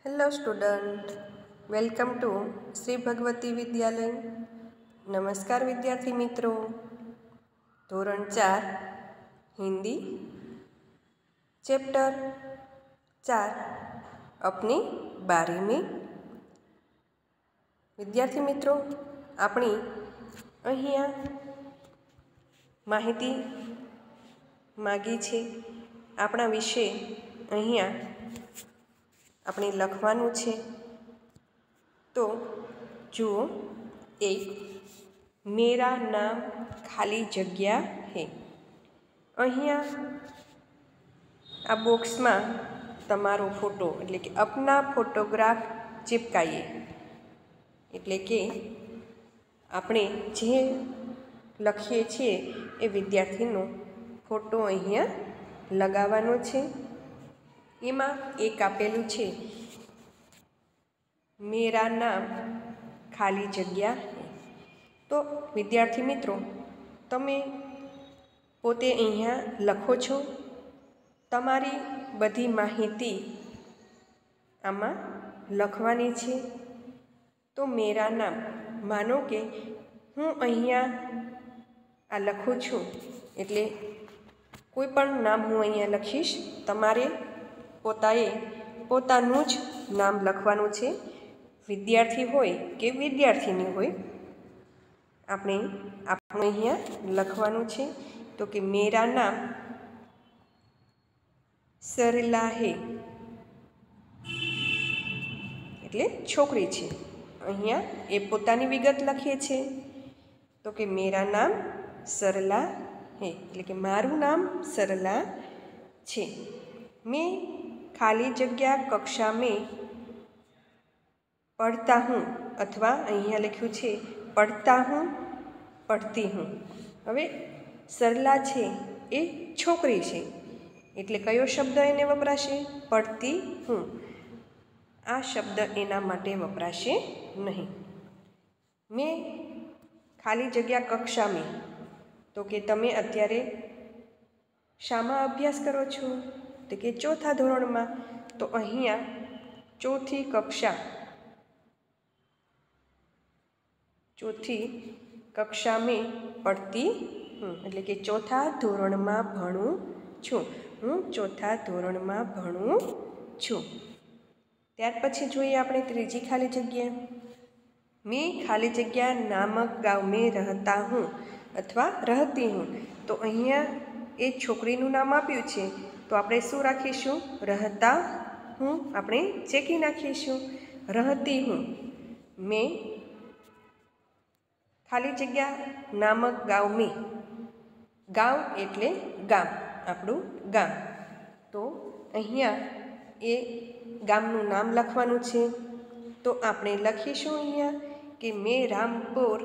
Hello student, welcome to Shri Bhagwati Vidyalaya. नमस्कार विद्यार्थी मित्रों। धोरण 4 हिंदी चैप्टर 4 अपनी बारी में। विद्यार्थी मित्रों, अपनी अहींया माहिती मागी छे। आपणा विषे अहींया આપણે લખવાનું છે। તો જુઓ, એક મેરા નામ ખાલી જગ્યા હે। અહીંયા આ બોક્સમાં તમારો ફોટો એટલે કે અપના ફોટોગ્રાફ ચિપકાઈએ, એટલે કે આપણે જે લખીએ છીએ એ વિદ્યાર્થીનો ફોટો અહીંયા લગાવવાનો છે। એમાં એક આપેલું છે મેરા નામ ખાલી જગ્યા। તો વિદ્યાર્થી મિત્રો, તમે પોતે અહીંયા લખો છો, તમારી બધી માહિતી આમાં લખવાની છે। તો મેરા નામ, માનો કે હું અહીંયા આ લખું છું, એટલે કોઈ પણ નામ હું અહીંયા લખીશ, તમારે પોતાએ પોતાનું જ નામ લખવાનું છે। વિદ્યાર્થી હોય કે વિદ્યાર્થીની હોય, આપણે આપણું અહીંયા લખવાનું છે। તો કે મેરા નામ સરલા હે, એટલે છોકરી છે। અહીંયા એ પોતાની વિગત લખીએ છે। તો કે મેરા નામ સરલા હે, એટલે કે મારું નામ સરલા છે। મેં खाली जगह कक्षा में पढ़ता हूँ, अथवा अहींया लख्युं छे पढ़ता हूँ, पढ़ती हूँ। हवे सरला छे ए छोकरी छे, एटले कयो शब्द एने वपराशे? पढ़ती हूँ। आ शब्द एना माटे वपराशे नहीं। मैं खाली जगह कक्षा में, तो के तमे अत्यारे शामा अभ्यास करो छो? तो कि चौथा धोरण में। तो अहींया चौथी कक्षा में पढ़ती हूँ, एटले कि चौथा धोरण में भणुं छुं। हूँ चौथा धोरण में भणुं छुं। त्यार पछी जोईए आपणे त्रीजी खाली जग्या। मैं खाली जग्या नामक गांव में रहता हूँ अथवा रहती हूँ। तो अहींया ए छोकरीनुं नाम आप्युं छे, तो आपणे शुं राखीशुं? रहता हूँ आपणे चेकी नाखीशुं। रहती हूँ। मैं खाली जग्या नामक गांव में, गांव एटले गाम, आपणुं गाम। तो अहींया ए गामनुं नाम लखवानुं छे। तो आपणे लखीशुं अहींया कि मैं रामपुर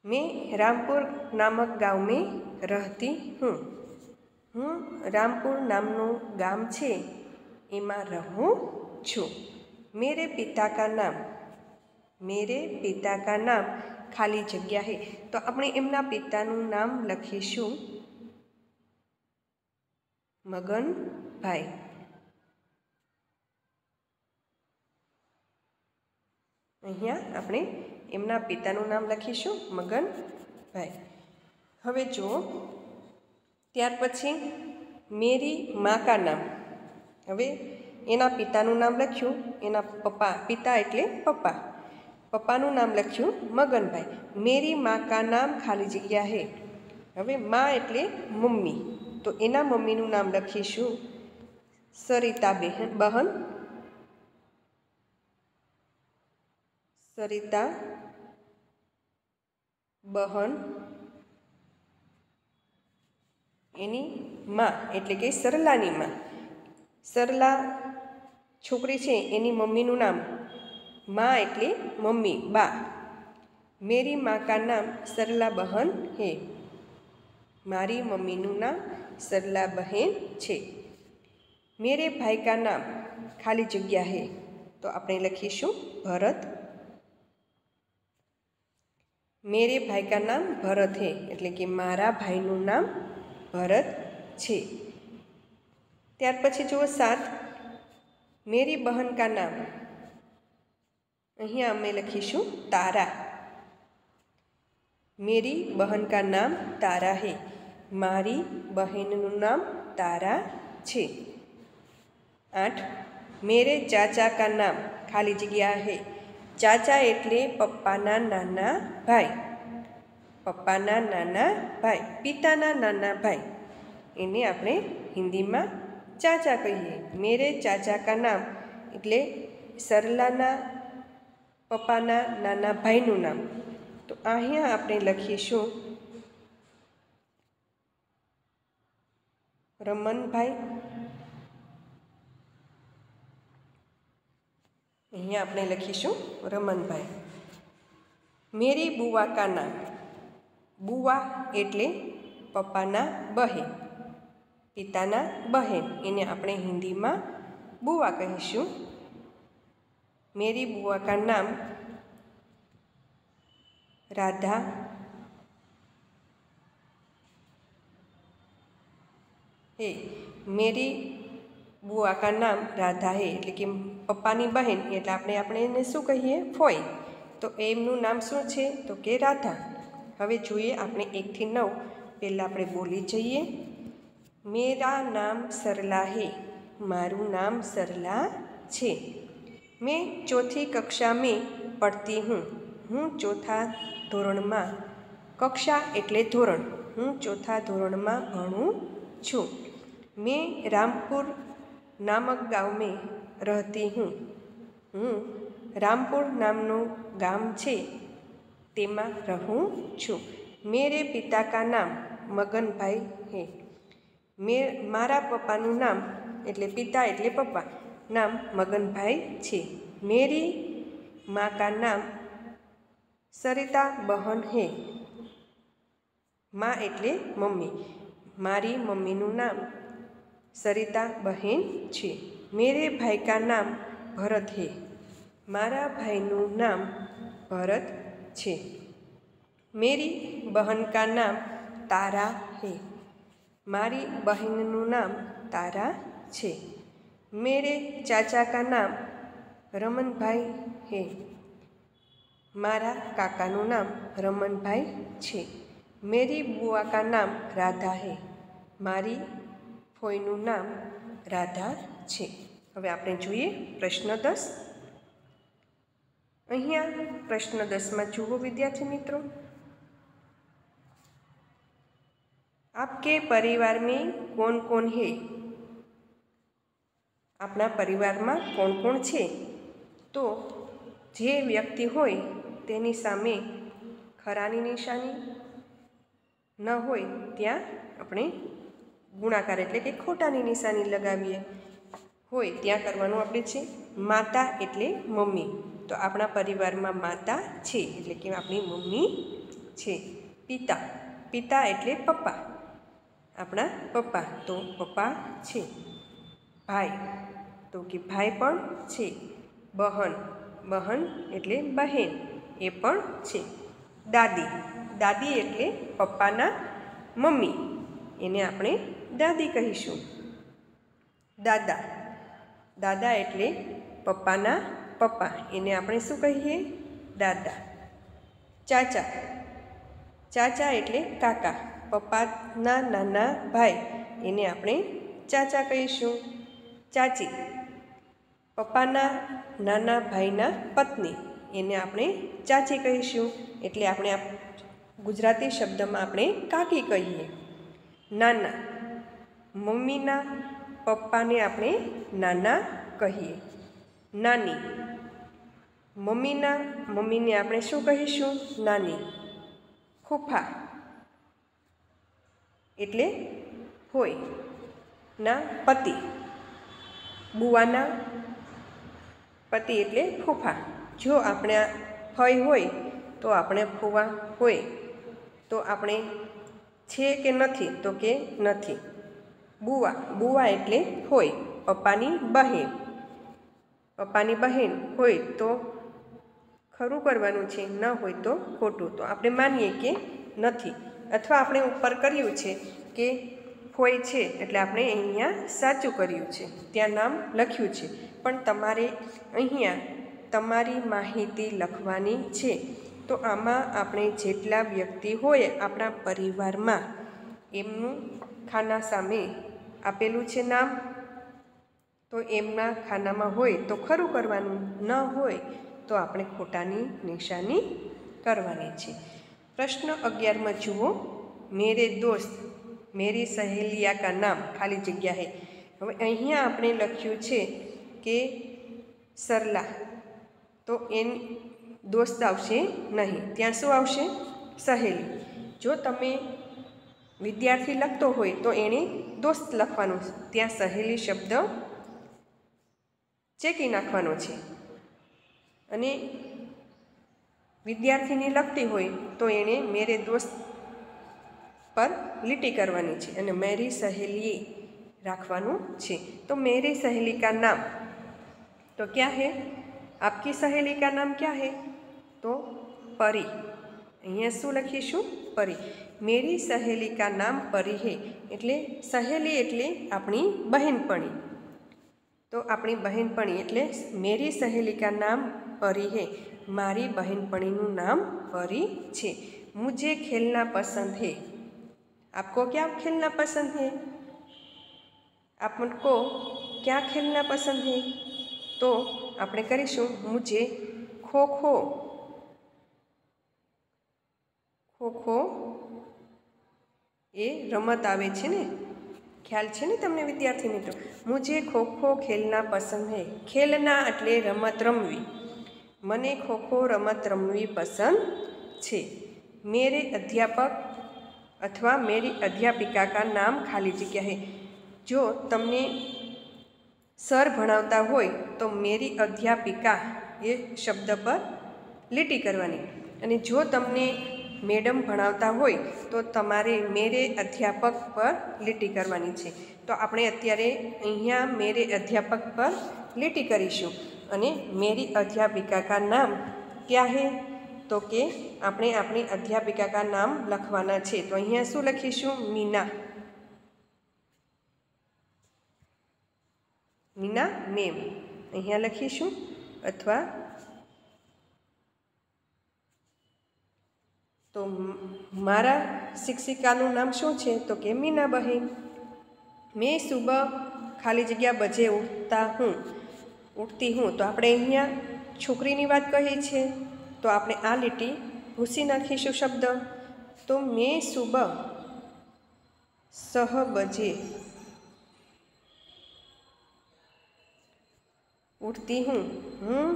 मैं रामपुर नामक गांव में रहती हूँ। हूँ रामपुर नामनु गाम छे एमां रहूँ छूँ। मेरे पिता का नाम खाली जग्या है। तो अपने एमना पितानु नाम लखीशुं मगन भाई। अहींया आपणे एमना पितानुं नाम लखीशुं मगन भाई। हवे जुओ, त्यार पछी मेरी माँ का नाम। हवे एना पितानुं नाम लख्युं, एना पप्पा, पिता एटले पप्पा, पप्पानुं नाम लख्युं मगन भाई। मेरी माँ का नाम खाली जग्या है। हवे माँ एटले मम्मी, तो एना मम्मीनुं नाम लखीशुं सरिता बहन। सरिता बहन एनी माँ एटले के सरलानी माँ। सरला छोकरी छे एनी मम्मीनुं नाम, माँ एटले मम्मी, बा। मेरी माँ का नाम सरला बहन है। मारी मम्मीनुं नाम सरला बहन छे। मेरे भाई का नाम खाली जग्या है। तो आपणे लखीशुं भरत। मेरे भाई का नाम भरत है, एटले कि मारा भाईनुं नाम भरत છે। ત્યાર પછી જુઓ 7, मेरी बहन का नाम, અહીંયા અમે લખીશું તારા। मेरी बहन का नाम तारा है, મારી બહેનનું નામ તારા છે। 8, मेरे चाचा का नाम, खाली जग्या है, चाचा એટલે પપ્પાના નાના ભાઈ, પપ્પાના નાના ભાઈ, પિતાના નાના ભાઈ, એને આપણે હિન્દીમાં ચાચા કહીએ। મેરે ચાચા કા નામ એટલે સરલાના પપ્પાના નાના ભાઈનું નામ, તો અહીંયા આપણે લખીશું રમનભાઈ। અહીંયા આપણે લખીશું રમનભાઈ। મેરી બુવા કા નામ, બુવા એટલે પપ્પાના બહેન, પિતાના બહેન, એને આપણે હિન્દીમાં બુવા કહીશું। मेरी बुआ का नाम राधा है, मेरी बुआ का नाम राधा है એટલે કે પપ્પાની બહેન એટલે આપણે એને શું કહીએ ફોઈ, તો એમનું નામ શું છે તો કે રાધા। હવે જોઈએ આપણે 1 થી 9 પહેલાં આપણે બોલી જઈએ। मेरा नाम सरला है, મારું નામ સરલા છે। मैं चौथी कक्षा में पढ़ती हूँ, હું ચોથા ધોરણમાં, કક્ષા એટલે ધોરણ, હું ચોથા ધોરણમાં ભણું છું। मैं रामपुर नामक गाँव में रहती हूँ, હું રામપુર નામનું ગામ છે તેમાં રહું છું। मेरे पिता का नाम मगनभाई है, મારા પપ્પાનું નામ એટલે પિતા એટલે પપ્પા નામ મગનભાઈ છે। मेरी माँ का नाम सरिता बहन है, माँ એટલે મમ્મી, મારી મમ્મીનું નામ સરિતા બહેન છે। मेरे भाई का नाम भरत है, મારા ભાઈનું નામ ભરત છે। मेरी बहन का नाम तारा है, મારી બહેનનું નામ તારા છે। मेरे चाचा का नाम रमनभाई है, મારા કાકાનું નામ રમનભાઈ છે। मेरी बुआ का नाम राधा है, મારી ફોઈનું નામ રાધા છે। હવે આપણે જોઈએ પ્રશ્ન 10। અહીંયા પ્રશ્ન 10માં જુઓ વિદ્યાર્થી મિત્રો, आपके परिवार में कौन कौन है, આપણા પરિવારમાં કોણ કોણ છે, તો જે વ્યક્તિ હોય તેની સામે ખરાની નિશાની ન હોય ત્યાં આપણે ગુણાકાર એટલે કે ખોટાની નિશાની લગાવીએ, હોય ત્યાં કરવાનું આપણે છે। માતા એટલે મમ્મી, તો આપણા પરિવારમાં માતા છે એટલે કે આપણી મમ્મી છે। પિતા, પિતા એટલે પપ્પા, આપણા પપ્પા, તો પપ્પા છે। ભાઈ, તો કે ભાઈ પણ છે। બહન, બહન એટલે બહેન, એ પણ છે। દાદી, દાદી એટલે પપ્પાના મમ્મી, એને આપણે દાદી કહીશું। દાદા, દાદા એટલે પપ્પાના પપ્પા, એને આપણે શું કહીએ દાદા। ચાચા, ચાચા એટલે કાકા, પપ્પાના નાના ભાઈ, એને આપણે ચાચા કહીશું। ચાચી, પપ્પાના નાના ભાઈના પત્ની, એને આપણે ચાચી કહીશું, એટલે આપણે ગુજરાતી શબ્દમાં આપણે કાકી કહીએ। નાના, મમ્મીના પપ્પાને આપણે નાના કહીએ। નાની, મમ્મીને આપણે શું કહીશું નાની। ફૂફા એટલે હોય ના પતિ, બુવાના પતિ એટલે ફૂફા। જો આપણે ફઈ હોય તો આપણે ફુવા હોય, તો આપણે છે કે નથી તો કે નથી। બુવા, બુવા એટલે હોય પપ્પાની બહેન, પપ્પાની બહેન હોય તો ખરું કરવાનું છે, ન હોય તો ખોટું, તો આપણે માનીએ કે નથી। અથવા આપણે ઉપર કર્યું છે કે હોય છે એટલે આપણે અહીંયા સાચું કર્યું છે, ત્યાં નામ લખ્યું છે, પણ તમારે અહીંયા તમારી માહિતી લખવાની છે. તો આમાં આપણે જેટલા વ્યક્તિ હોય આપણા પરિવારમાં એમનું ખાના સામે આપેલું છે નામ, તો એમના ખાનામાં હોય તો ખરું કરવાનું, ન હોય તો આપણે ખોટાની નિશાની કરવાની છે. પ્રશ્ન 11 જુઓ, મેરે દોસ્ત મેરી સહેલિયા કા નામ ખાલી જગ્યા હૈ. હવે અહીંયા આપણે લખ્યું છે કે સરલા, તો દોસ્ત આવશે નહીં, ત્યાં શું આવશે? સહેલી. જો તમે વિદ્યાર્થી લખતો હોય તો એણે દોસ્ત લખવાનું, ત્યાં સહેલી શબ્દ ચેકી નાખવાનો છે. અને વિદ્યાર્થીની લખતી હોય તો એણે મેરે દોસ્ત પર લીટી કરવાની છે અને મેરી સહેલી રાખવાનું છે. તો મેરી સહેલી કા નામ તો ક્યાં હે? આપકી સહેલી કા નામ ક્યાં હે? તો પરી. અહીંયા શું લખીશું? પરી. મેરી સહેલી કા નામ પરી હે, એટલે સહેલી એટલે આપણી બહેનપણી. તો આપણી બહેનપણી એટલે મેરી સહેલી કા નામ પરી હે, મારી બહેનપણીનું નામ પરી છે. મુझे खेलना पसंद है, आपको क्या खेलना पसंद है? आपको क्या खेलना पसंद है? तो આપણે કરીશું મુझे ખોખો. ખોખો એ રમત આવે છે ને, ખ્યાલ છે ને તમને વિદ્યાર્થી મિત્રો? મુझे ખોખો ખેલના પસંદ હે. ખેલના એટલે રમત રમવી. મને ખોખો રમત રમવી પસંદ છે. મેરે અધ્યાપક અથવા મેરી અધ્યાપિકા કા નામ ખાલી જગ્યા હે. જો તમને સર ભણાવતા હોય તો મેરી અધ્યાપિકા એ શબ્દ પર લીટી કરવાની, અને જો તમને મેડમ ભણાવતા હોય તો તમારે મેરે અધ્યાપક પર લીટી કરવાની છે. તો આપણે અત્યારે અહીંયા મેરે અધ્યાપક પર લીટી કરીશું. અને મેરી અધ્યાપિકા કા નામ ક્યાં હે? તો કે આપણે આપણી અધ્યાપિકા કા નામ લખવાના છે. તો અહીંયા શું લખીશું? મીના. મીના મેમ અહીંયા લખીશું. અથવા તો મારા શિક્ષિકાનું નામ શું છે? તો કે મીના બહેન. મેં સુબહ ખાલી જગ્યા બજે ઉઠતી હું. તો આપણે અહીંયા છોકરીની વાત કહી છે, તો આપણે આ લીટી ભૂસી નાખીશું શબ્દ. તો મેં સુબહ બજે ઉઠતી હું. હું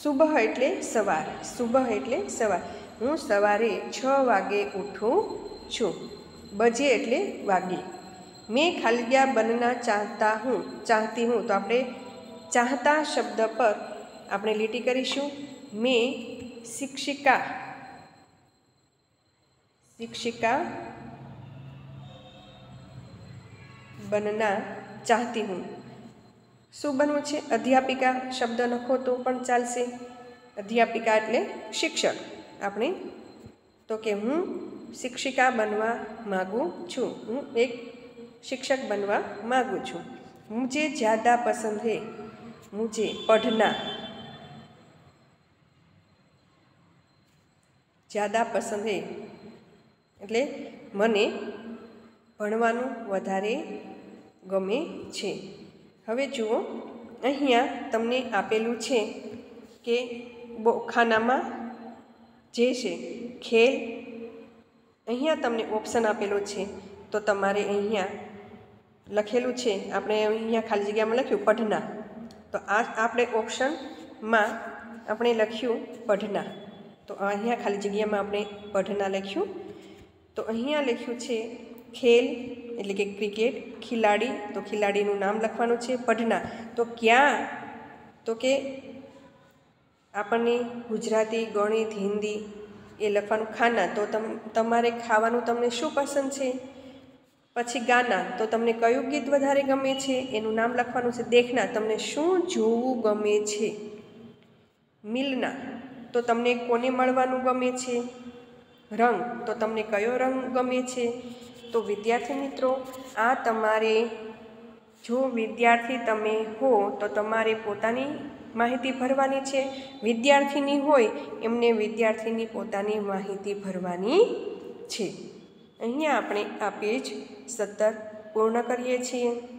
સુબહ એટલે સવાર, સુબહ એટલે સવાર. હું સવારે 6 વાગે ઉઠું છું. બજે એટલે વાગે. મેં ખાલી જગ્યા બનના ચાહતી હું. તો આપણે ચાહતા શબ્દ પર આપણે લીટી કરીશું. મેં શિક્ષિકા બનના ચાહતી હું. શું બનવું છે? અધ્યાપિકા શબ્દ લખો તો પણ ચાલશે. અધ્યાપિકા એટલે શિક્ષક. આપણે તો કે હું શિક્ષિકા બનવા માગું છું, હું એક શિક્ષક બનવા માગું છું. મુझे ज़्यादा पसंद है, मुझे पढ़ना ज़्यादा पसंद है એટલે મને ભણવાનું વધારે ગમે છે. હવે જુઓ, અહીંયા તમને આપેલું છે કે ખાનામાં જે છે ખેલ, અહીંયા તમને ઓપ્શન આપેલો છે. તો તમારે અહીંયા લખેલું છે, આપણે અહીંયા ખાલી જગ્યામાં લખ્યું પઢના. તો આ આપણે ઓપ્શનમાં આપણે લખ્યું પઢના. તો અહીંયા ખાલી જગ્યામાં આપણે પઢના લખ્યું. તો અહીંયા લખ્યું છે ખેલ એટલે કે ક્રિકેટ, ખિલાડી તો ખિલાડીનું નામ લખવાનું છે. પઢના તો ક્યાં? તો કે આપણને ગુજરાતી, ગણિત, હિન્દી એ લખવાનું. ખાના તો તમારે ખાવાનું તમને શું પસંદ છે. પછી ગાના તો તમને કયું ગીત વધારે ગમે છે એનું નામ લખવાનું છે. દેખના તમને શું જોવું ગમે છે. મિલના તો તમને કોને મળવાનું ગમે છે. રંગ તો તમને કયો રંગ ગમે છે. તો તો વિદ્યાર્થી મિત્રો, આ તમારે, જો વિદ્યાર્થી તમે હો તો તમારે પોતાની માહિતી ભરવાની છે. વિદ્યાર્થીની હોય એમને વિદ્યાર્થીની પોતાની માહિતી ભરવાની છે. અહીંયા આપણે આ પેજ 17 પૂર્ણ કરીએ છીએ.